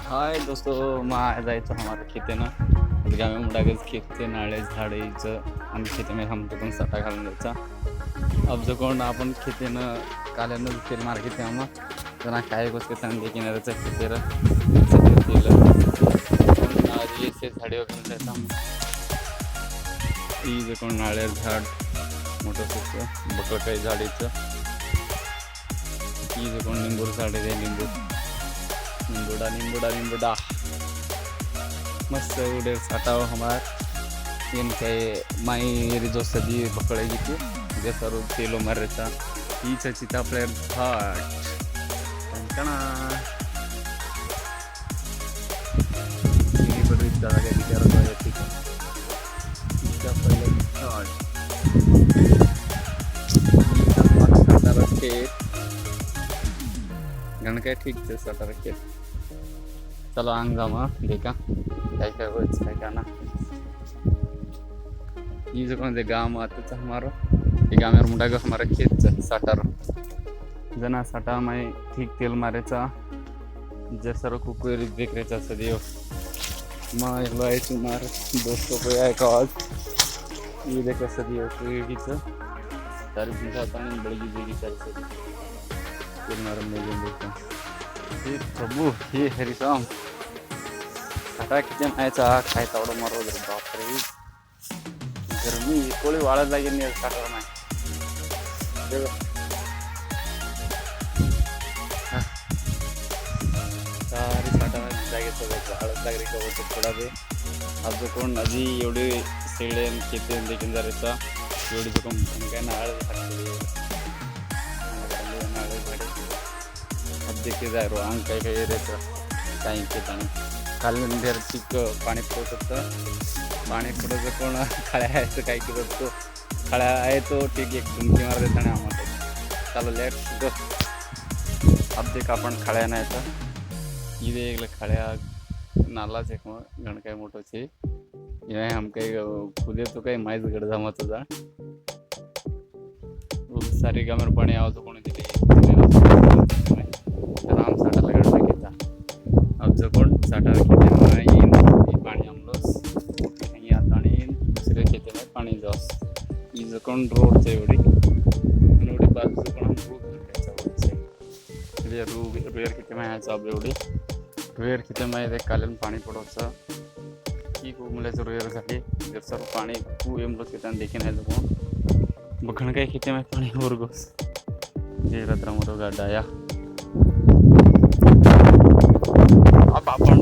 हाय दोस्तों, मग जायचं हमारा खेते ना गावी मुडागच खेते नाळे झाडाचं आणि खेते हमको पण सटा घालून द्यायचा अब जो कोण आपण खेतेनं काल्यानं तेल मार्केट आम्हा त्यांना काय गोष्ट चांगली किनाऱ्याचं खेतेर सगळं केलं आधी से झाडे वगैरे जायचं ही जे कोण नाळ्या झाड मोठं सुचं बकळकाई झाडीचं ही जे कोण लिंबूर झाड आहे लिंबू निंबुडा निंबुडा निंबुडा मस्त उडे साटाव हमार इनके माई जो सदी पकड़ेगी थी जे सर तेलो मरेचा ईच चिता प्लेयर घाट कंकणा इनी बड़ी जगह के विचार तो है ठीक है चिता प्लेयर घाट साटा रखे गण काय ठीक से साटा रखे चलो आंग जामा देखा काय काय होच काय का ना ये जो कौन दे गांव आते चा हमारा ये गांव में मुंडा का हमारा खेत साटार जना साटा में ठीक तेल मारेचा जसर कुकुरी बेकरेचा सदियो मां लाय तुम्हार दोस्तों को आए कॉल ये देखो सदियो कुकीच सारी चीज़ पानी बड़ी बेगी सारी तेल मारम नहीं देखो ये प्रभु ये हरी राम साटा किचन आयचा खाय तावडं मारो बापरे गरमी कोळी वाळत लागेल नाही साठावर नाही सारी साठा जागेचं वाळत लागली का होतं थोडा वेळ आज जो कोण आधी एवढे शेळे खेते देखील जायचा एवढी जो कोण काय नाळ नाळे झाडे अब देखील जाय रो अंग काय काय येतं काही खेत आणि कालंदर ठीक पाणी पडत होतं पाणी पडत कोण खळ्या आहे काय करत तो खळ्या आहे तो ठीक एक तुमची मार देताना आम्हाला चालू लेट गो अब देख आपण खळ्या नाही तर इथे एक खळ्या नालाच एक मग गण काय मोठं छे ये हम काही खुदे तो काही माहीत गड जमाचं जा सारी गामर पाणी आवाज कोणी दिली राम साठाला गड टाकायचा अब जो कोण साठा खेते में पानी हम लोग आता आणि दुसऱ्या खेते में पाणी जास ही जो कोण रोड एवढी एवढी बाजू पण हम रोड घ्यायचा रुयर खेते में यायचं अब एवढी रुयर खेते में एक कालन पाणी पडवायचं की मुलाचं रुयर झाली जर सर्व पाणी तू एम लोग खेताना देखील आहे कोण बघण काही खेते में पाणी उरगोस जे रत्रा मोठं गाड्या अब आपण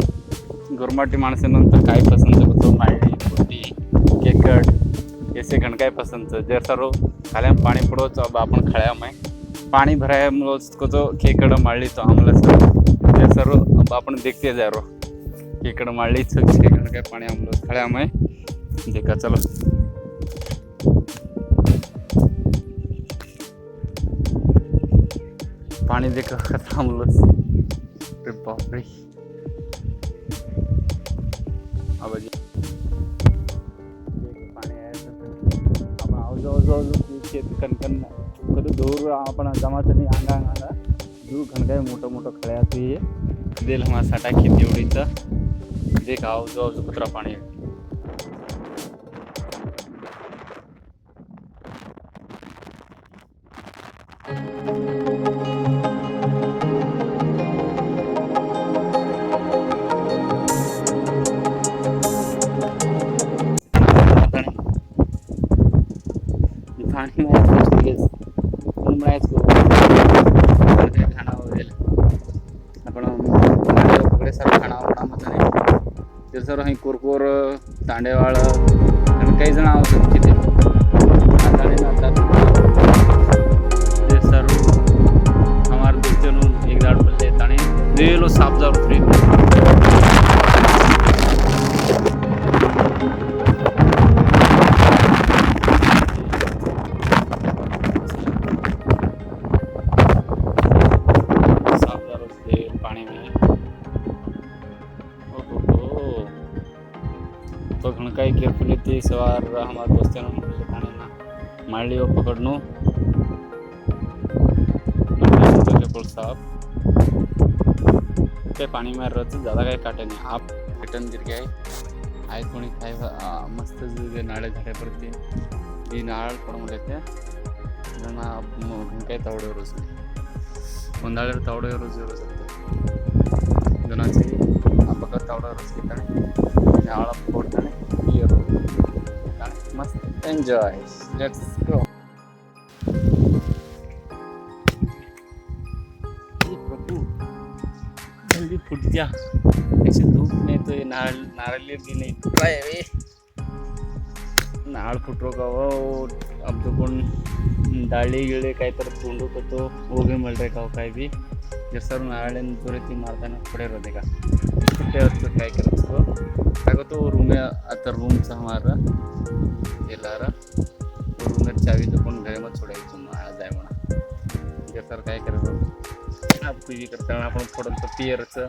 गुरमाटी माणसानंतर काय पसंत करतो माळी पोटी केकट ऐसे घण काय पसंत जर सर्व खाल्या पाणी पडवतो अब आपण खळ्या में पाणी भराय को तो खेकड़ माळली तो आम्हाला जर सर्व अब आपण देखते जा रो खेकड़ माळली तो घण काय पाणी हम लोग खळ्या में देखा चलो पानी देखा खतरा हम लोग अरे बाप रे आवाज पाणी आहे आपण आजूबाजू शेत कणकण कधी दूर आपण जमाचं नाही अंगा अंगा दूर घन काय मोठं मोठं खळ्यात हे देल हमारा साठा खेती एवढीचा देख आजूबाजू कुत्रा पाणी पाणी खाना वगैरे आपण पकडे सर खाना आवडा नाही ते सर અહીં कोरकोर तांडेवाळ आणि काही जण आवडतात तिथे ते सर हमारे दोस्तों एक झाड पडले आणि दे लो साप जाऊ फ्री पकड़ कई केयरफुली थी सवार हमारे दोस्तों ने मारली वो पकड़नो साहब काही पाणी मार रहा ज़्यादा काही काटे नाही आप रिटर्न गिरगे आहे कोणी काय मस्त नाळे झाड्यावरती ही नाळ पडून येते काही तावडे रोज ಒಂದಾಳೆ ತಾವಡೆ ರೋಜ್ ಇರುತ್ತೆ ಜನಾಚಿ ಹಬ್ಬಕ್ಕ ತಾವಡೆ ರೋಜ್ ಕಿತ್ತಾನೆ ಆಳ ಕೊಡ್ತಾನೆ ಇಯರು ಮಸ್ತ್ ಎಂಜಾಯ್ ಲೆಟ್ಸ್ ಗೋ प्रभु जल्दी फूट जा ऐसे धूप में तो ये नारली भी नहीं पाए वे नाळ फुटरो वो अब तो कोण डाळी गिळे काय तर तोंडू तो होगे मिळ रे का काय बी जर सर नारळ्यान जोराती मारताना पुढे होते का कुठे असतो काय करतो काय तो रूम आता रूमचा हमारा गेलारा रूम चावी तो कोण घरे मत सोडायचं मला जाय म्हणा जर सर काय करतो आप कुई करताना आपण फोडून तो पियरचं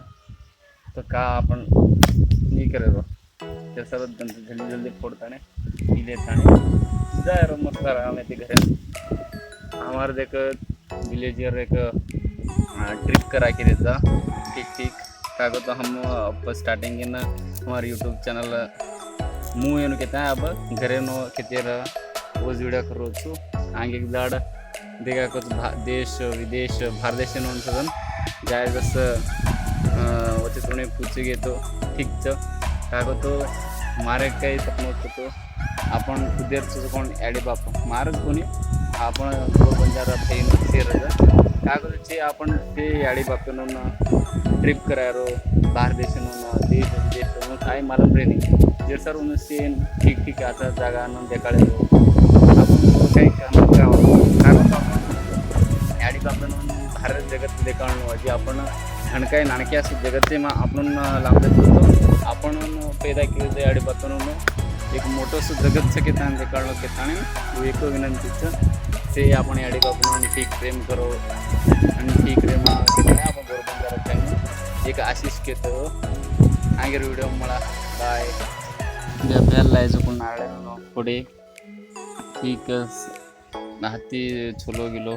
तर का आपण नाही करतो जर सर जल्दी जल्दी फोडताने पी लेताने जाय रो मत करा मैं ते घरे हमारे देख विलेजर एक ट्रिप करा के देता ठीक ठीक क्या तो हम स्टार्टिंग इन हमारे यूट्यूब चैनल मूव ಏನು कहता है अब घरेनो कितेर रोज वीडियो करो आगे एक जाड देखा कुछ देश विदेश बाहेर देशानं सदन जाय जसं वचे थोडे पूछे घेतो ठीकच काय तो मारे काही सपन होतो आपण कुदेरचं कोण ॲडी बाप मारच कोणी आपण बंजारा पेन सेरचं काय करायचे आपण ते याडी बापेनं ट्रिप करायरो बाहेर देशानं देश विदेश काय मला ट्रेनिंग जे सर सेन ठीक ठीक आता जागा देखाळे आपण काही काम करावं काय करतो आपण याडी बापेनं भारत जगत देखाळणं जे आपण हणकाय नाणके असं जगतचे मग आपण लांबत होतो आपण पैदा केलं याडी बापेनं एक मोठंसं जगतचं केतान देखाळणं केताने एक विनंतीचं ते आपण याडी बापून ठीक प्रेम करो आणि ठीक प्रेम आपण बरोबर जरा एक आशिष घेतो आगे व्हिडिओ मला बाय बेल लायचं कोण नारळ पुढे ठीक हाती छोलो गेलो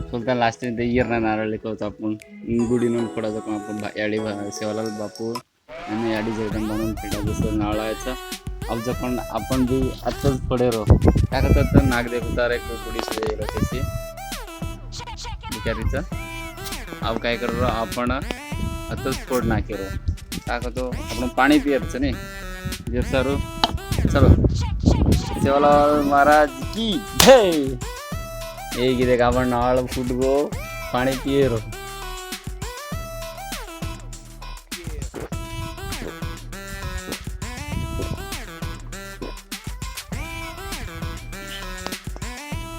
छोलता लास्ट ते इयर ना नारळ लिखवतो आपण गुढी नोंद पडायचं पण आपण याडी सेवालाल बापू आणि याडी जगदन बनवून फेटा जसं नाळायचं अब पण आपण बी आत्ताच पुढे रो काय करतात तर नाग देवतार एक गुढी सजवलं त्याची बिचारीचं अब काय करू आपण आत्ताच फोड नाकेरो काय करतो आपण पाणी पियायचं नाही जे सर चलो सेवालाल महाराज की जय हे गिरे का आपण नाळ फुटगो पाणी पियेरो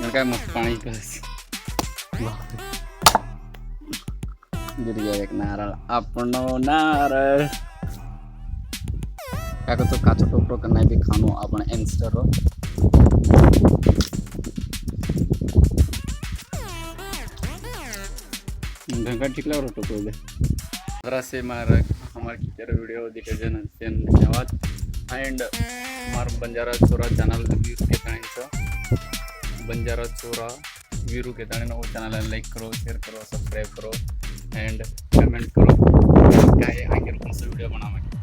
काय मस्त पाणी गिर गया एक नारळ आपण नारळ काय करतो काचो टोपरो करना भी खानो आपण एंस्टर रो ढंगा ठिकला रो टोपरो दे जरा से मारा हमारे किधर वीडियो देखे जन धन्यवाद एंड हमारा बंजारा चोरा चैनल व्यूज के टाइम बंजारा चोरा वीरू के दाने वो चैनल लाइक करो शेयर करो सब्सक्राइब करो एंड कमेंट करो क्या आगे कौन सा वीडियो बनावे